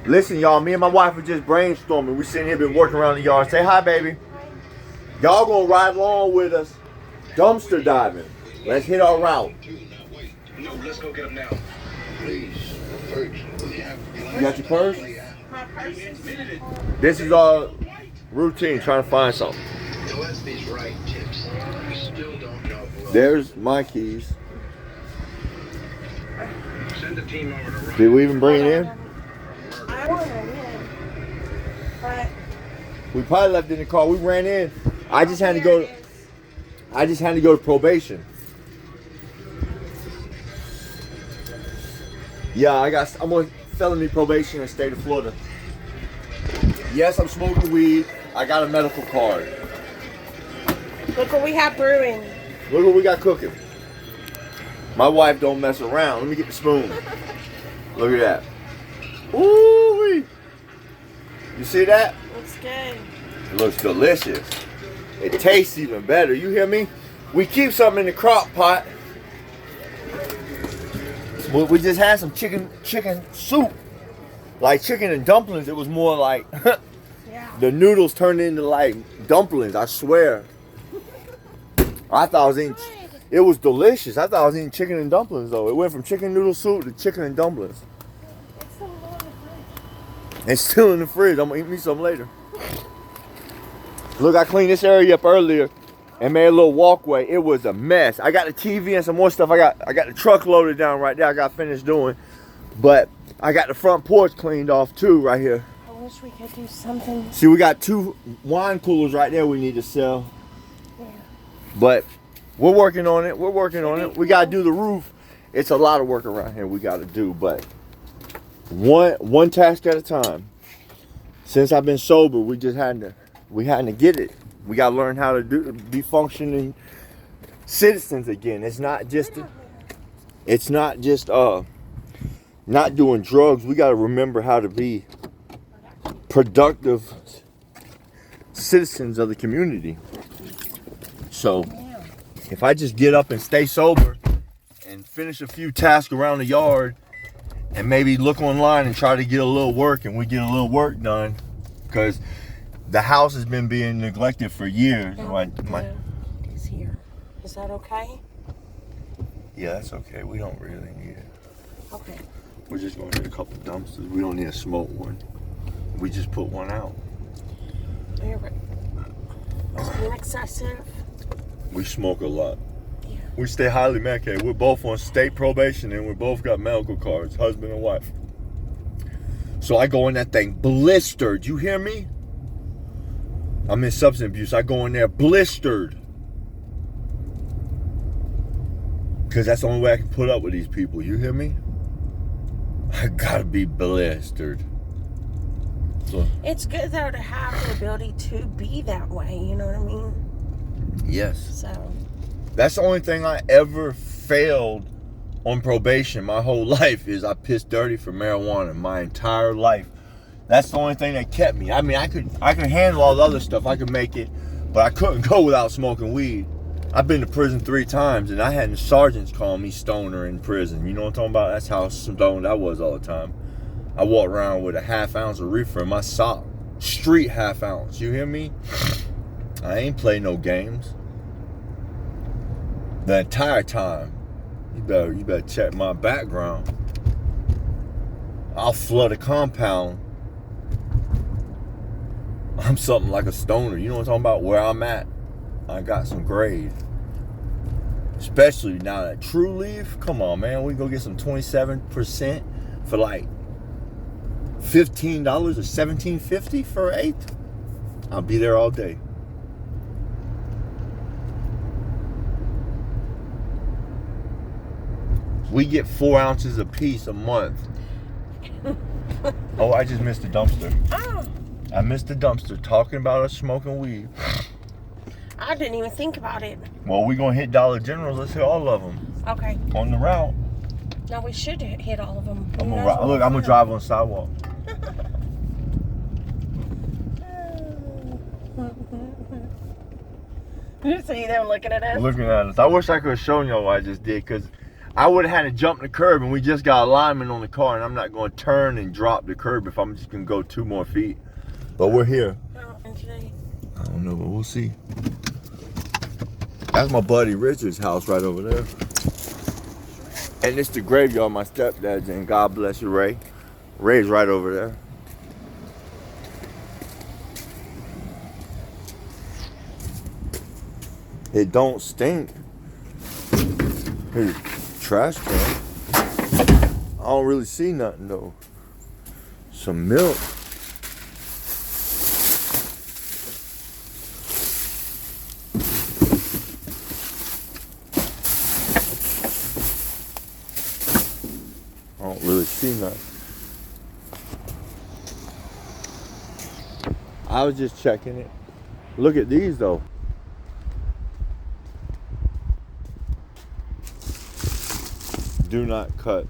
Listen, y'all, me and my wife are just brainstorming. We sitting here, been working around the yard. Say hi, baby. Y'all gonna ride along with us dumpster diving. Let's hit our route. No, let's go get him now. Please. You got your purse? My purse is This is our routine, trying to find something. Unless these right tips, we still don't know who. There's my keys. Send the team over to Did we even bring it in? I don't know yet. But We probably left it in the car. We ran in. I just had to go. I just had to go to probation. Yeah, I'm on felony probation in the state of Florida. Yes, I'm smoking weed. I got a medical card. look what we have brewing. Look what we got cooking. My wife don't mess around. Let me get the spoon. Look at that. Ooh-wee. You see that? Looks good. It looks delicious. It tastes even better. You hear me? We keep something in the crock pot. We just had some chicken soup. Like chicken and dumplings. It was more like Yeah. the noodles turned into like dumplings, I swear. I thought I was eating, it was delicious. I thought I was eating chicken and dumplings though. It went from chicken noodle soup to chicken and dumplings. It's still in the fridge. It's still in the fridge. I'm gonna eat me some later. Look, I cleaned this area up earlier and made a little walkway. It was a mess. I got the TV and some more stuff. I got the truck loaded down right there. I got finished doing. But I got the front porch cleaned off too right here. I wish we could do something. See, we got 2 wine coolers right there we need to sell. Yeah. But we're working on it. We're working on it. We got to do the roof. It's a lot of work around here we got to do. But one task at a time. Since I've been sober, we had to get it. We got to learn how to be functioning citizens again. It's not just not doing drugs. We got to remember how to be productive citizens of the community. So if I just get up and stay sober and finish a few tasks around the yard and maybe look online and try to get a little work, and we get a little work done, because the house has been being neglected for years. He's here. Is that okay? Yeah, that's okay. We don't really need it. Okay. We're just going to get a couple dumpsters. We don't need a smoke one. We just put one out. You're right. It's being excessive. We smoke a lot. Yeah. We stay highly medicated. We're both on state probation and we both got medical cards, husband and wife. So I go in that thing blistered. You hear me? I'm in substance abuse. I go in there blistered. Because that's the only way I can put up with these people. You hear me? I gotta be blistered. So, It's good though to have the ability to be that way. You know what I mean? yes. So. That's the only thing I ever failed on probation my whole life is I pissed dirty for marijuana my entire life. That's the only thing that kept me. I mean, I could handle all the other stuff. I could make it, but I couldn't go without smoking weed. I've been to prison 3 times, and I had the sergeants call me stoner in prison. You know what I'm talking about? That's how stoned I was all the time. I walked around with a ½ ounce of reefer in my sock. Street ½ ounce. You hear me? I ain't play no games. The entire time. You better check my background. I'll flood a compound. I'm something like a stoner. You know what I'm talking about? Where I'm at. I got some grade. Especially now that True Leaf. Come on, man. We go get some 27% for like $15 or $17.50 for an eighth. I'll be there all day. We get 4 ounces a piece a month. Oh, I just missed the dumpster. Oh. I missed the dumpster talking about us smoking weed. I didn't even think about it. Well, we're going to hit Dollar Generals. Let's hit all of them. Okay. On the route. No, we should hit all of them. I'm going to drive on the sidewalk. You see them looking at us? Looking at us. I wish I could have shown y'all what I just did, because I would have had to jump the curb, and we just got alignment on the car, and I'm not going to turn and drop the curb if I'm just going to go 2 more feet. But we're here. And today? I don't know, but we'll see. That's my buddy Richard's house right over there. And it's the graveyard my stepdad's in. God bless you, Ray. Ray's right over there. It don't stink. Here's a trash can. I don't really see nothing though. Some milk. I don't really see nothing. I was just checking it. Look at these though. Do not cut.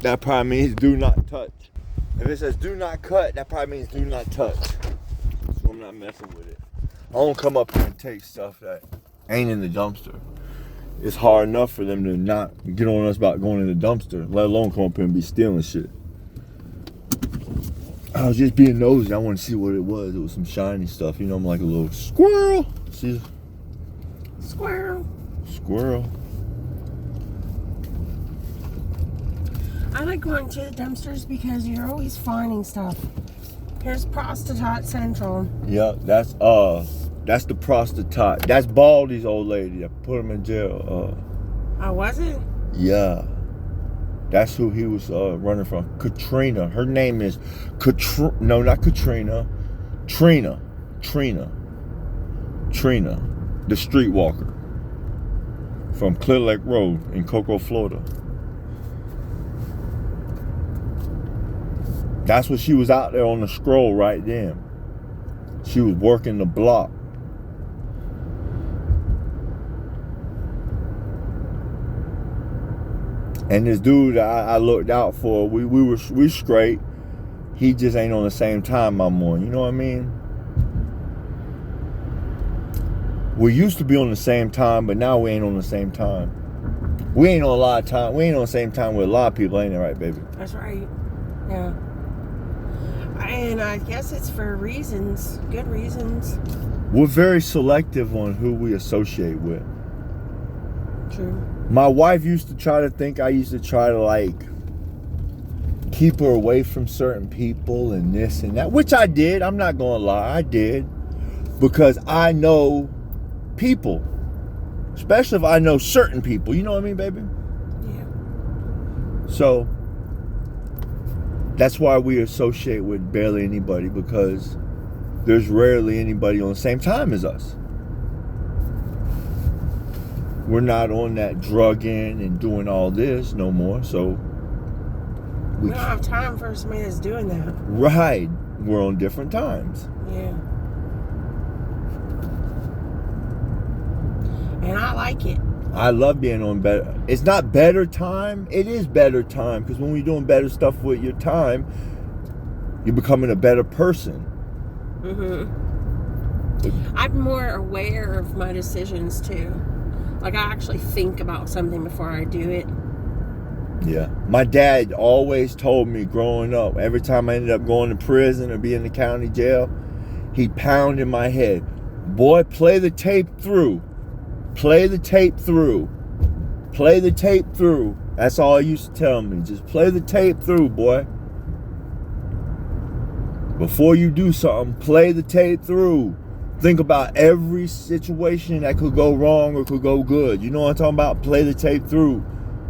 That probably means do not touch. If it says do not cut, that probably means do not touch. So I'm not messing with it. I don't come up here and take stuff that ain't in the dumpster. It's hard enough for them to not get on us about going in the dumpster, let alone come up here and be stealing shit. I was just being nosy. I wanted to see what it was. It was some shiny stuff. You know, I'm like a little squirrel. See? Squirrel. Squirrel. I like going to the dumpsters because you're always finding stuff. Here's Prostitute Central. Yeah, that's the prostitute. That's Baldy's old lady. I put him in jail. Oh, was it? Yeah. That's who he was running from. Katrina. Her name is no, not Katrina. Trina. The streetwalker. From Clear Lake Road in Cocoa, Florida. That's what she was out there on the scroll right then. She was working the block. And this dude I looked out for, we straight. He just ain't on the same time no more. You know what I mean? We used to be on the same time, but now we ain't on the same time. We ain't on a lot of time. We ain't on the same time with a lot of people, ain't it right, baby? That's right. Yeah. And I guess it's for reasons, good reasons. We're very selective on who we associate with. True. My wife used to try to think I used to try to like keep her away from certain people and this and that, which I did. I'm not gonna lie, I did. Because I know people. Especially if I know certain people. You know what I mean, baby? Yeah. So that's why we associate with barely anybody, because there's rarely anybody on the same time as us. We're not on that drugging and doing all this no more, so we don't have time for somebody that's doing that. Right. We're on different times. Yeah. And I like it. I love being on better. It's not better time. It is better time, because when you're doing better stuff with your time, you're becoming a better person. I'm more aware of my decisions too. Like I actually think about something before I do it. Yeah. My dad always told me growing up, every time I ended up going to prison or being in the county jail, he'd pound in my head, boy, play the tape through. Play the tape through. Play the tape through. That's all he used to tell me. Just play the tape through, boy. Before you do something, play the tape through. Think about every situation that could go wrong or could go good. You know what I'm talking about? Play the tape through.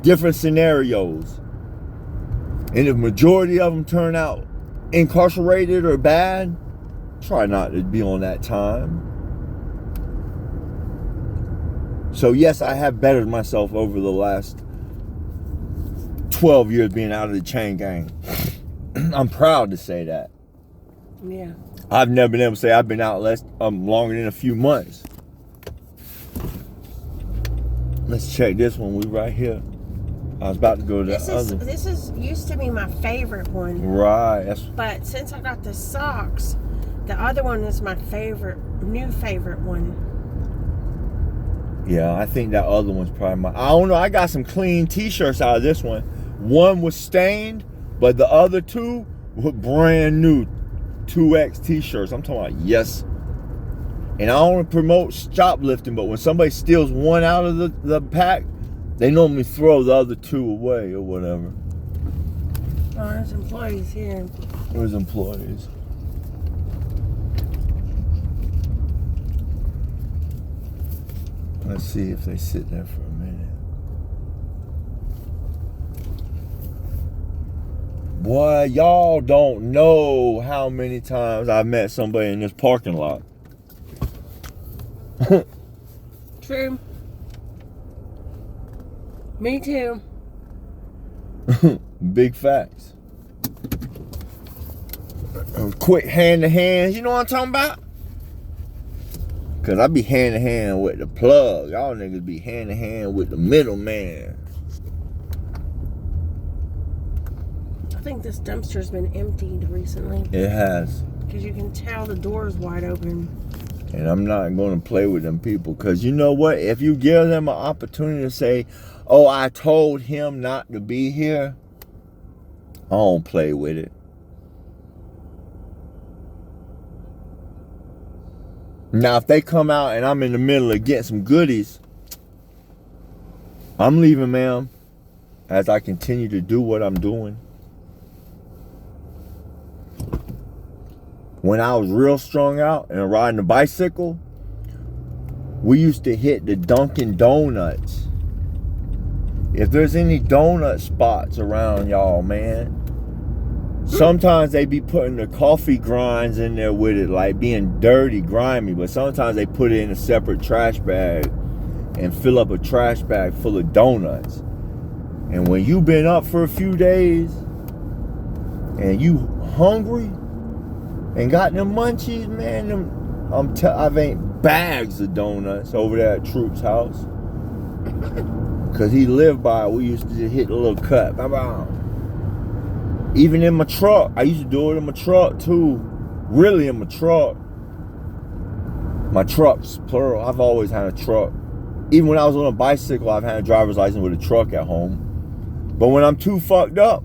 Different scenarios. And if majority of them turn out incarcerated or bad, try not to be on that time. So yes, I have bettered myself over the last 12 years being out of the chain gang. I'm proud to say that. Yeah. I've never been able to say I've been out longer than a few months. Let's check this one. We right here. I was about to go to the other. This is used to be my favorite one. Right. But since I got the socks, the other one is my new favorite one. Yeah, I think that other one's probably my... I don't know. I got some clean t-shirts out of this one. One was stained, but the other two were brand new 2X t-shirts. I'm talking about, yes. And I don't promote shoplifting, but when somebody steals one out of the pack, they normally throw the other two away or whatever. Oh, there's employees here. There's employees. Let's see if they sit there for a minute. Boy, y'all don't know how many times I've met somebody in this parking lot. True. Me too. Big facts. Quick hand to hand, you know what I'm talking about? Cause I be hand to hand with the plug. Y'all niggas be hand to hand with the middleman. I think this dumpster's been emptied recently. It has. Because you can tell the door's wide open. And I'm not going to play with them people. Because you know what? If you give them an opportunity to say, oh, I told him not to be here, I don't play with it. Now, if they come out and I'm in the middle of getting some goodies, I'm leaving, ma'am, as I continue to do what I'm doing. When I was real strung out and riding a bicycle, we used to hit the Dunkin' Donuts. If there's any donut spots around y'all, man, sometimes they be putting the coffee grinds in there with it, like being dirty, grimy, but sometimes they put it in a separate trash bag and fill up a trash bag full of donuts. And when you been up for a few days and you hungry and got them munchies, man, I've ate bags of donuts over there at Troop's house. Cause he lived by it. We used to just hit a little cut. Even in my truck. I used to do it in my truck too. Really in my truck. My truck's plural. I've always had a truck. Even when I was on a bicycle, I've had a driver's license with a truck at home. But when I'm too fucked up,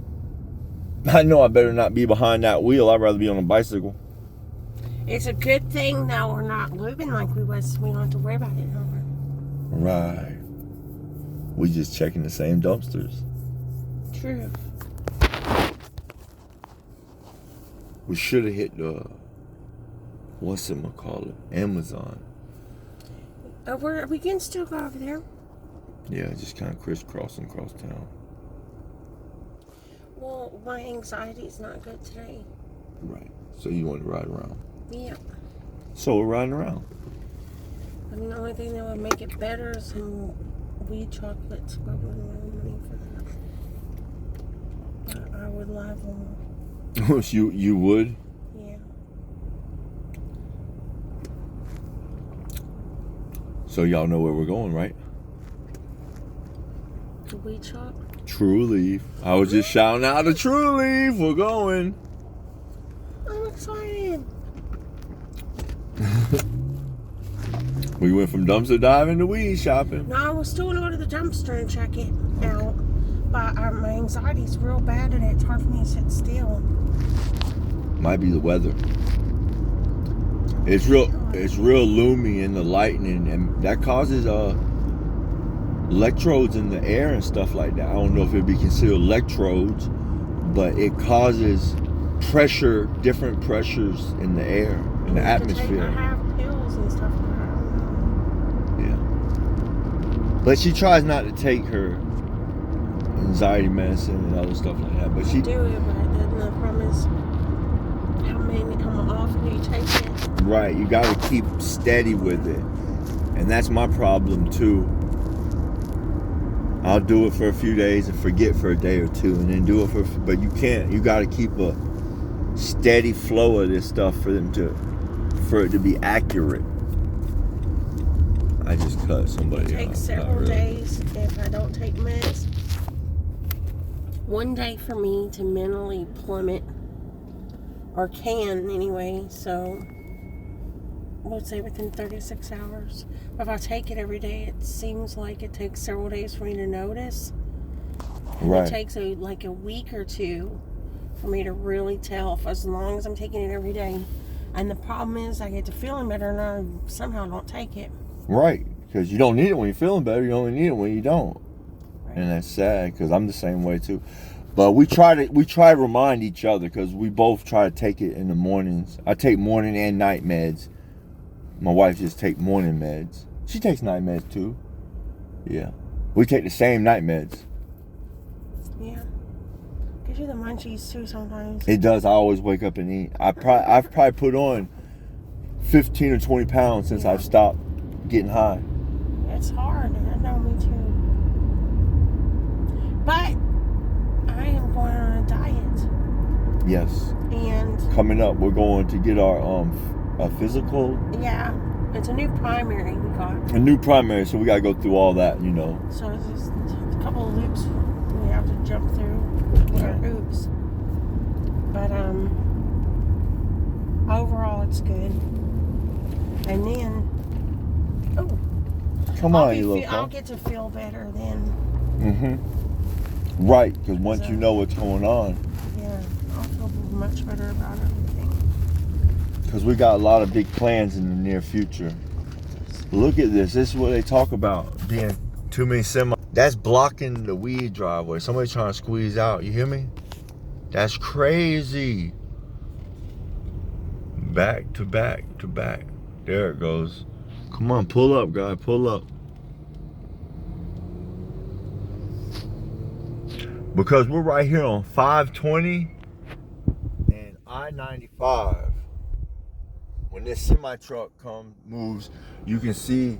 I know I better not be behind that wheel. I'd rather be on a bicycle. It's a good thing that we're not living like we was. We don't have to worry about it no more. Right. We just checking the same dumpsters. True. We should have hit the, Amazon. We can still go over there. Yeah, just kind of crisscrossing across town. Well, my anxiety's not good today. Right. So you want to ride around? Yeah. So we're riding around. I mean, the only thing that would make it better is some weed chocolates. But we don't have money for that. But I would love them. You would? Yeah. So y'all know where we're going, right? The weed shop? True Leaf. I was just shouting out to True Leaf. We're going. I'm excited. We went from dumpster diving to weed shopping. No, I was still going to go to the dumpster and check it out. But my anxiety's real bad and it's hard for me to sit still. Might be the weather. It's real loomy in the lightning, and that causes electrodes in the air and stuff like that. I don't know if it'd be considered electrodes, but it causes pressure, different pressures in the air, in the atmosphere. I have pills and stuff like that. Yeah. But she tries not to take her anxiety medicine and other stuff like that. But she do it, but then the problem is how often you take it. Right, you got to keep steady with it, and that's my problem too. I'll do it for a few days and forget for a day or two, and then do it but you can't. You got to keep a steady flow of this stuff for it to be accurate. I just cut somebody It takes several days if I don't take meds. One day for me to mentally plummet, or can anyway, so would say within 36 hours. But if I take it every day, it seems like it takes several days for me to notice. Right. It takes a week or two for me to really tell, as long as I'm taking it every day. And the problem is I get to feeling better and I somehow don't take it. Right. Because you don't need it when you're feeling better. You only need it when you don't. Right. And that's sad because I'm the same way too. But we try to remind each other because we both try to take it in the mornings. I take morning and night meds. My wife just takes morning meds. She takes night meds too. Yeah. We take the same night meds. Yeah. Gives you the munchies too sometimes. It does. I always wake up and eat. I've probably put on 15 or 20 pounds since I've stopped getting high. It's hard. I know, me too. But I am going on a diet. Yes. And Coming up, we're going to get our physical. yeah, it's a new primary we got. A new primary, so we gotta go through all that, you know. So it's just a couple of loops we have to jump through with our hoops. But overall it's good. And then Come on, you little I'll pal. get to feel better then. Mm-hmm. Right, because once you know what's going on. Yeah, I'll feel much better about everything. Because we got a lot of big plans in the near future. Look at this. This is what they talk about. Being too many semi. That's blocking the weed driveway. Somebody's trying to squeeze out. You hear me? That's crazy. Back to back to back. There it goes. Come on, pull up, guy. Pull up. Because we're right here on 520 and I-95. When this semi-truck moves, you can see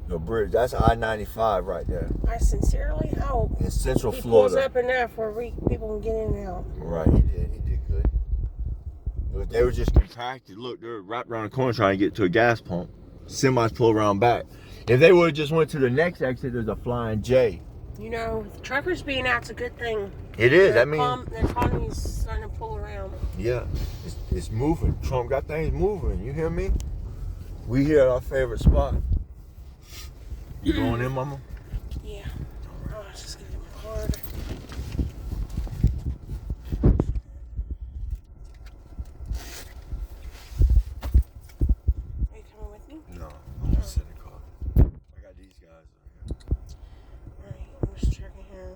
the bridge. That's I-95 right there. I sincerely hope In Central he Florida. pulls up enough where people can get in and out. Right, he did. He did good. They were just compacted. Look, they're wrapped around the corner trying to get to a gas pump. Semis pull around back. If they would have just went to the next exit, there's a Flying J. You know, the truckers being out's a good thing. It is. The I mean, the economy's starting to pull around. yeah, it's moving. Trump got things moving. You hear me? We here at our favorite spot. You going in, mama? Yeah. Oh, I was just gonna get my card. Are you coming with me? No, I'm just sitting in the car. I got these guys over here. Alright, I'm just checking here.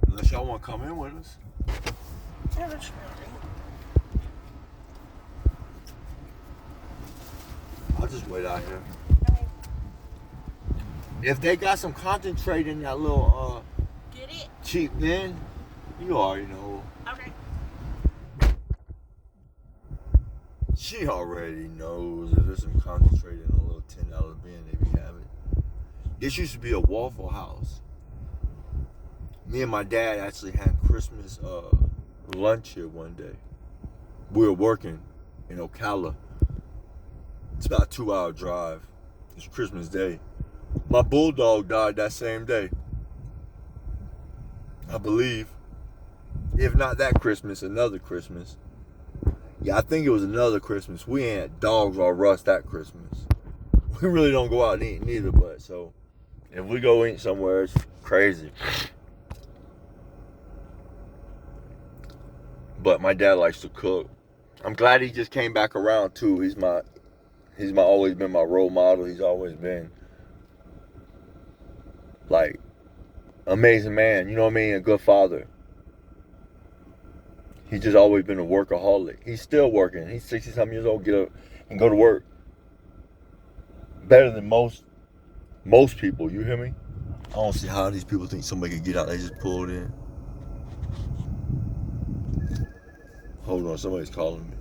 Unless y'all want to come in with us. Yeah, that should be alright. I'll just wait out here. Okay. If they got some concentrate in that little Get it? cheap bin, you already know. Okay. She already knows if there's some concentrate in a little $10 bin, they be having. This used to be a Waffle House. Me and my dad actually had Christmas lunch here one day. We were working in Ocala. It's about a 2-hour drive. It's Christmas Day. My bulldog died that same day. I believe. If not that Christmas, another Christmas. Yeah, I think it was another Christmas. We ain't dogs or Russ that Christmas. We really don't go out and eat neither, but so if we go eat somewhere, it's crazy. But my dad likes to cook. I'm glad he just came back around too. He's always been my role model. He's always been like amazing man, you know what I mean? A good father. He's just always been a workaholic. He's still working. He's 60-something years old, get up and go to work. Better than most people, you hear me? I don't see how these people think somebody could get out. They just pulled in. Hold on, somebody's calling me.